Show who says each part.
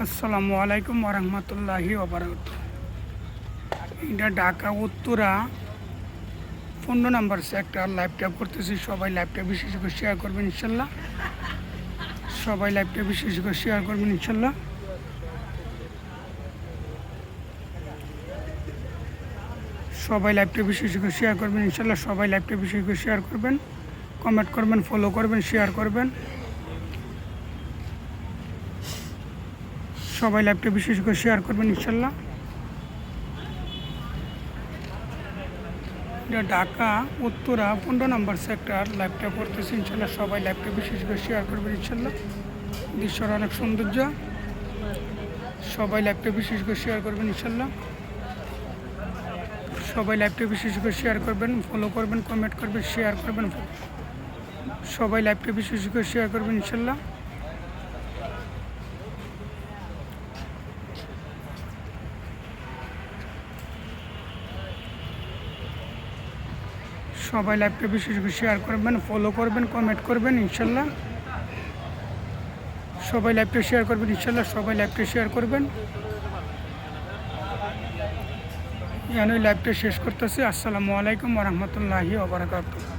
Speaker 1: আসসালামু আলাইকুম ওরহমতুল্লাহি ওবারাকাতুহু। এটা ঢাকা উত্তরা 15 নম্বর সেক্টর। লাইভটা করতেছি, সবাই লাইভটা বিশেষ করে শেয়ার করবেন ইনশাল্লাহ। সবাই লাইভটা বিশেষ করে শেয়ার করবেন ইনশাল্লাহ। সবাই লাইভটা বিশেষ করে শেয়ার করবেন ইনশাল্লাহ। সবাই লাইভটা বিশেষ করে শেয়ার করবেন, কমেন্ট করবেন, ফলো করবেন, শেয়ার করবেন। সবাই লাইভটা বিশেষ করে শেয়ার করবেন ইনশাল্লাহ। এটা ঢাকা উত্তরা 15 নম্বর সেক্টর। লাইভটা করতেছি ইনশাল্লাহ। সবাই লাইভটা বিশেষ করে শেয়ার করবেন ইনশাল্লাহ। দৃশ্যর অনেক সৌন্দর্য। সবাই লাইভটা বিশেষ করে শেয়ার করবেন ইনশাল্লাহ। সবাই লাইভটা বিশেষ করে শেয়ার করবেন, ফলো করবেন, কমেন্ট করবেন, শেয়ার করবেন। সবাই লাইভটা বিশেষ করে শেয়ার করবেন ইনশাল্লাহ। সবাই লাইভটা বিশেষ করে শেয়ার করবেন, ফলো করবেন, কমেন্ট করবেন ইনশাল্লাহ। সবাই লাইভটা শেয়ার করবেন ইনশাল্লাহ। সবাই লাইভটা শেয়ার করবেন। আমি লাইভটা শেষ করতেছি। আসসালামু আলাইকুম ওরহমতুল্লাহি ওবারাকাতুহু।